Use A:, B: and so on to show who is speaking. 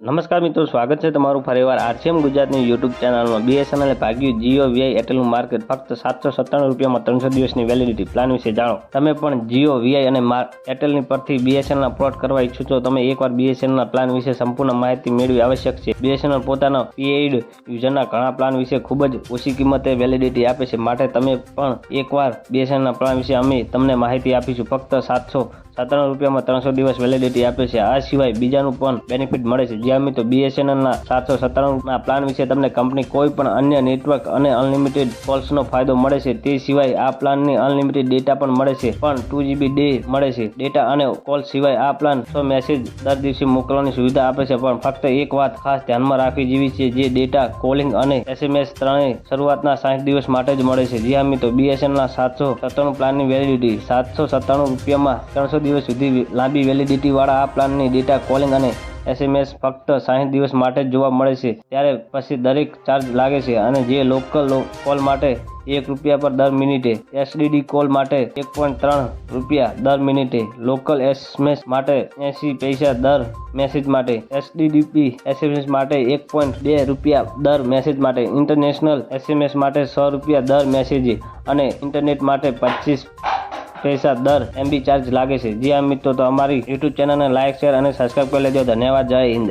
A: નમસ્કાર મિત્રો, સ્વાગત છે તમારું ફરીવાર આરસીએમ ગુજરાતની યુટ્યુબ ચેનલમાં। બીએસએનએલ ભાગ્યું જીઓ વીઆઈ એરટેલનું માર્કેટ ફક્ત 797 રૂપિયામાં 300 દિવસની વેલિડિટી પ્લાન વિશે જાણો। તમે પણ જીઓ વીઆઈ અને એરટેલની પરથી બીએસએનએલના પ્લોટ કરવા ઈચ્છો છો? તમે એકવાર બીએસએનએલના પ્લાન વિશે સંપૂર્ણ માહિતી મેળવી આવશ્યક છે। બીએસએનએલ પોતાના પેઇડ યુઝરના ઘણા પ્લાન વિશે ખૂબ જ ઓછી કિંમતે વેલિડિટી આપે છે, માટે તમે પણ એકવાર બીએસએનએલના પ્લાન વિશે અમે તમને માહિતી આપીશું। ફક્ત 797 રૂપિયામાં 300 દિવસ વેલિડિટી આપે છે। આ સિવાય બીજાનું પણ બેનિફિટ મળે છે। જ્યાં મિત્રો બીએસએનએલના 797ના પ્લાન વિશે તમને કંપની કોઈ પણ અન્ય નેટવર્ક અને અનલિમિટેડ કોલ્સનો ફાયદો મળે છે। તે સિવાય આ પ્લાનની અનલિમિટેડ ડેટા પણ મળે છે, પણ 2GB ડે મળે છે। ડેટા અને કોલ સિવાય આ પ્લાન 100 મેસેજ દર દિવસે મોકલવાની સુવિધા આપે છે, પણ ફક્ત એક વાત ખાસ ધ્યાનમાં રાખવી જેવી છે, જે ડેટા, કોલિંગ અને એસએમએસ ત્રણેય શરૂઆતના 60 દિવસ માટે જ મળે છે। જી હા મિત્રો, બીએસએનએલના 797 પ્લાનની વેલિડિટી 797 રૂપિયામાં 300 દિવસ સુધી લાંબી વેલિડિટી વાળા આ પ્લાનની ડેટા, કોલિંગ અને એસએમએસ ફક્ત 60 દિવસ માટે જ જોવા મળે છે। ત્યારે પછી દરેક ચાર્જ લાગે છે, અને જે લોકલ કોલ માટે 1 રૂપિયા પર દર મિનિટે, એસટીડી કોલ માટે 1.3 રૂપિયા દર મિનિટે, લોકલ એસએમએસ માટે 80 પૈસા દર મેસેજ માટે, એસટીડીપી એસએમએસ માટે 1.2 રૂપિયા દર મેસેજ માટે, ઇન્ટરનેશનલ એસએમએસ માટે 100 રૂપિયા દર મેસેજે અને ઇન્ટરનેટ માટે 25 પૈસા દર MB ચાર્જ લાગે છે। જી હા મિત્રો, તો અમારી યુટ્યુબ ચેનલને લાઇક, શેર અને સબસ્ક્રાઈબ કરી લેજો। ધન્યવાદ। જય હિન્દ।